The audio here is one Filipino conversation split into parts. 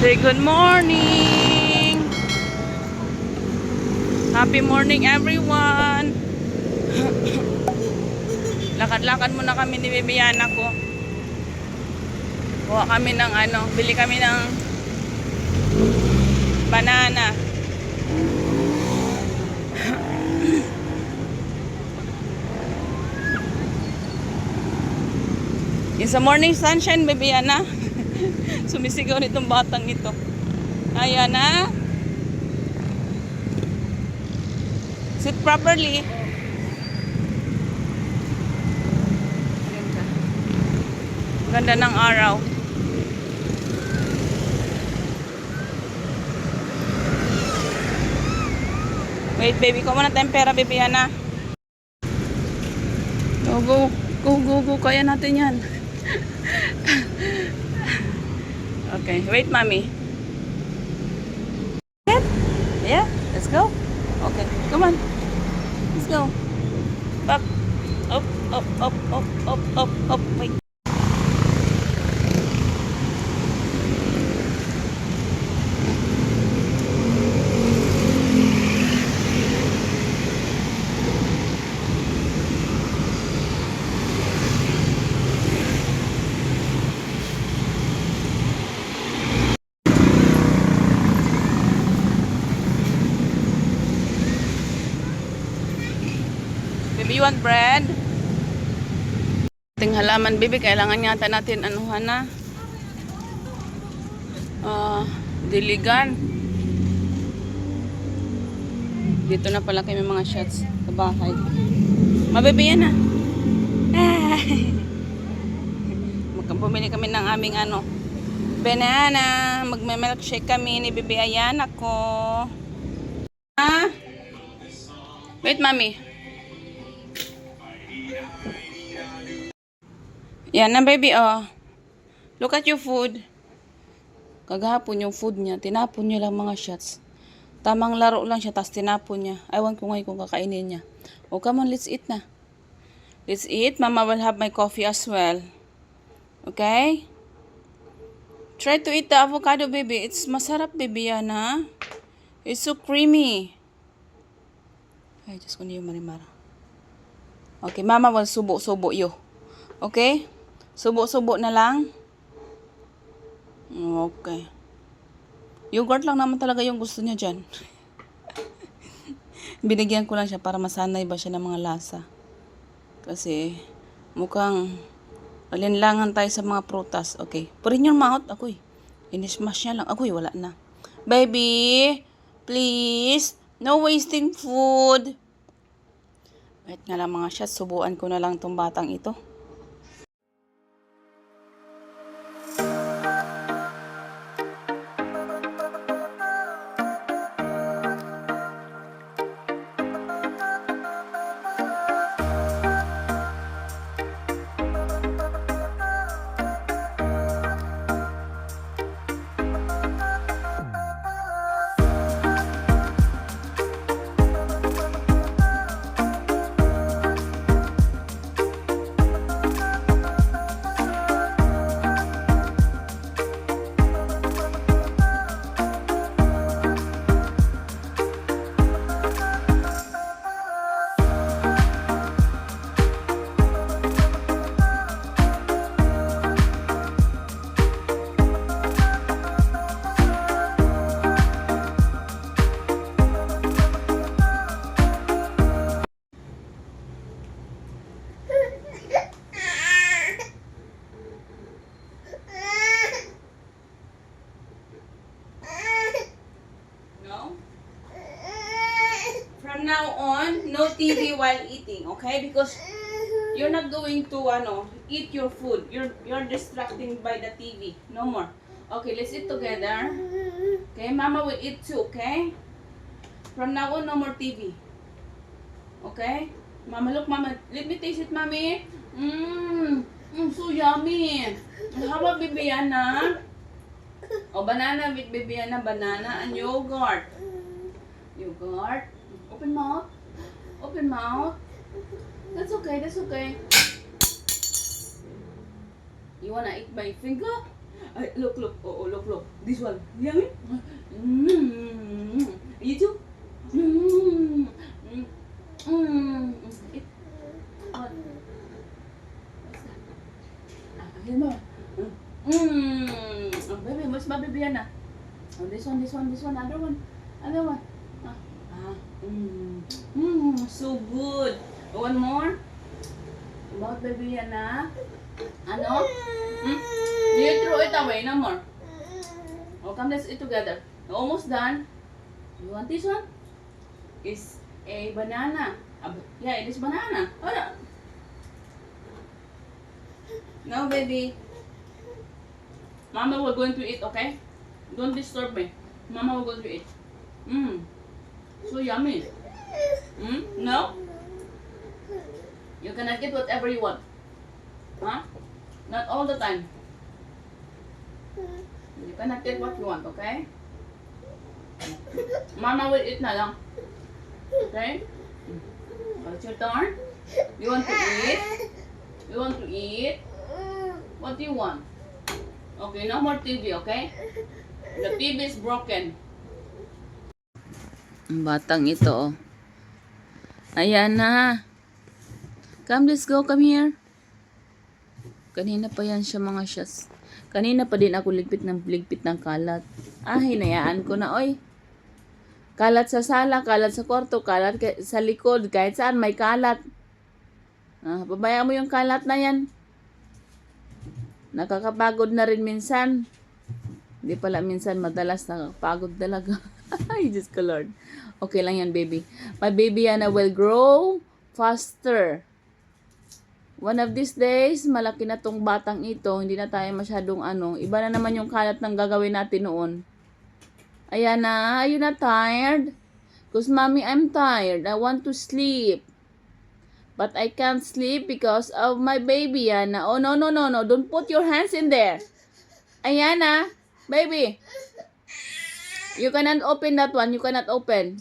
Say good morning. Happy morning everyone. Lakad-lakad muna kami ni Bibiana ko. Kuha kami ng bili kami ng banana. Yung sa morning sunshine, Bibiana. Sumisigaw nitong batang ito. Ayan na. Sit properly. Ganda ng araw. Wait, baby. Kuha mo na tayong pera, Bibiana. Go, go. Go, go, go. Kaya natin yan. Okay, wait, mommy. Yeah, let's go. Okay, come on. Let's go. Up, up, up, up, up, up, up, up. Wait. Baby, you want bread? Ating halaman, baby, kailangan yata natin anuhan na. Diligan. Dito na pala kami mga shots sa bahay. Mababy yan na. Magpumili kami ng aming banana. Magme-milkshake kami ni Bibi Ayan ako. Wait, mommy. Yan na, baby, oh. Look at your food. Kagahapon yung food niya. Tinapon niya lang mga shots. Tamang laro lang siya, tapos tinapon niya. Ewan ko ngayon kung kakainin niya. Oh, come on, let's eat na. Let's eat. Mama will have my coffee as well. Okay? Try to eat the avocado, baby. It's masarap, baby, yan, ha? It's so creamy. Ay, just kunin yung marimara. Okay, mama will subo-subo you. Okay? Subo-subo na lang. Okay. Yogurt lang naman talaga yung gusto niya dyan. Binigyan ko lang siya para masanay ba siya ng mga lasa. Kasi mukhang alinlangan tayo sa mga prutas. Okay. Put in your mouth. Ako'y. Inismash niya lang. Ako'y wala na. Baby, please. No wasting food. Wait nga lang mga shots. Subuan ko na lang tong batang ito. From now on, no TV while eating, okay? Because you're not going to eat your food. You're distracting by the TV. No more. Okay, let's eat together. Okay, Mama will eat too, okay? From now on, no more TV. Okay? Mama, look, Mama. Let me taste it, Mommy. So yummy. How about Bibiana? Oh, banana with Bibiana, banana and yogurt. Yogurt. Open mouth. Open mouth. That's okay. That's okay. You wanna eat my finger? Ay, look, look. Oh, look, look. This one. Yummy? You too? It. What? What's that? Ayan mo. Oh, baby, mas baby yan ah. Oh, this one, other one. So good. One more. About baby yan ah. Ano? You throw it away, no more. Oh, come, let's eat together. Almost done. You want this one? It's a banana. Yeah, it is banana. Hold on. No, baby. Mama, we're going to eat, okay? Don't disturb me. Mama, we're going to eat. So yummy. No? You cannot get whatever you want. Huh? Not all the time. You cannot get what you want, okay? Mama will eat na lang. Okay? It's your turn. You want to eat? You want to eat? What do you want? Okay, no more TV, okay? The TV is broken. Ang batang ito, oh. Ayan na. Come, let's go. Come here. Kanina pa yan siya, mga siyas. Kanina pa din ako ligpit ng kalat. Hinayaan ko na, oy. Kalat sa sala, kalat sa kwarto, kalat sa likod, kahit saan may kalat. Pabayaan mo yung kalat na yan. Nakakapagod na rin minsan. Hindi pala minsan, madalas nakakapagod talaga. Ay, Diyos ko Lord. Okay lang yan, baby. My baby Yana will grow faster. One of these days, malaki na tong batang ito. Hindi na tayo masyadong iba na naman yung kalat ng gagawin natin noon. Ayan na, are you not tired? Because mommy, I'm tired. I want to sleep. But I can't sleep because of my baby, Yana. Oh, no. Don't put your hands in there. Ayana, baby. You cannot open that one. You cannot open.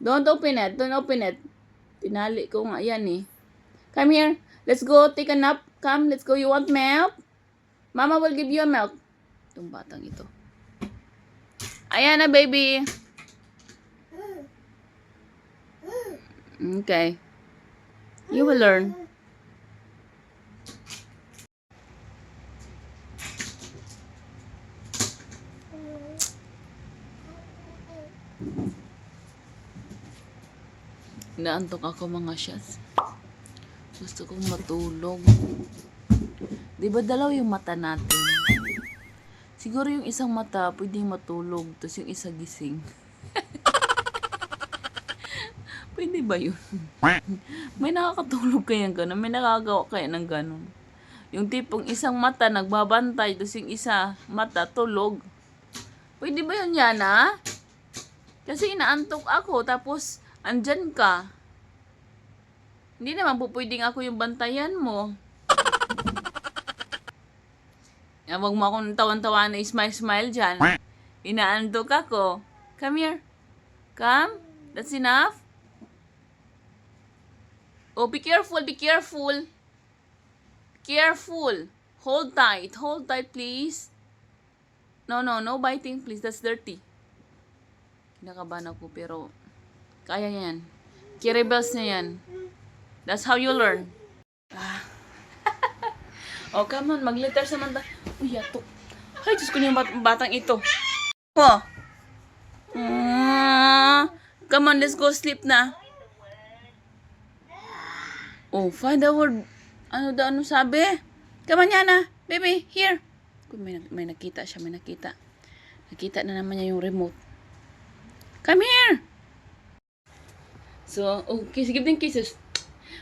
Don't open it. Don't open it. Tinali ko nga yan eh. Come here. Let's go take a nap. Come, let's go. You want milk? Mama will give you a milk. Itong batang ito. Ayan na, baby. Okay. You will learn. Inaantok ako, mga siyas. Gusto kong matulog. Diba dalaw yung mata natin? Siguro yung isang mata pwedeng matulog, tapos yung isa gising. Pwede ba yun? May nakakatulog kayang gano'n? May nakagawa kaya ng gano'n? Yung tipong isang mata nagbabantay, tapos yung isa mata tulog. Pwede ba yun, Yana? Kasi inaantok ako, tapos andyan ka. Hindi naman po pwedeng ako yung bantayan mo. Huwag mo akong tawan-tawa na smile-smile dyan. Inaantok ako. Come here. Come. That's enough. Oh, be careful, be careful. Careful. Hold tight. Hold tight, please. No biting, please. That's dirty. Kinakabahan ako, pero kaya yan. Kiribels na yan. That's how you learn. Oh, come on. Mag-letter naman tayo. Uy, yato. Ay, Diyos ko na yung batang ito. Oh. Come on, let's go sleep na. Oh, find a word. Ano sabi? Come on, Yana. Baby, here. May nakita siya, may nakita. Nakita na naman niya yung remote. Come here. So, okay, give them kisses.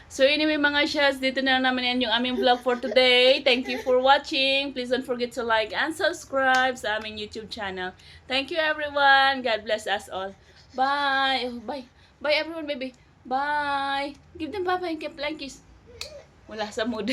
So anyway, mga siyas, dito na naman yan yung aming vlog for today. Thank you for watching. Please don't forget to like and subscribe sa aming YouTube channel. Thank you, everyone. God bless us all. Bye. Oh, bye. Bye, everyone, baby. Bye. Give them bye-bye and kiss. Wala sa mood.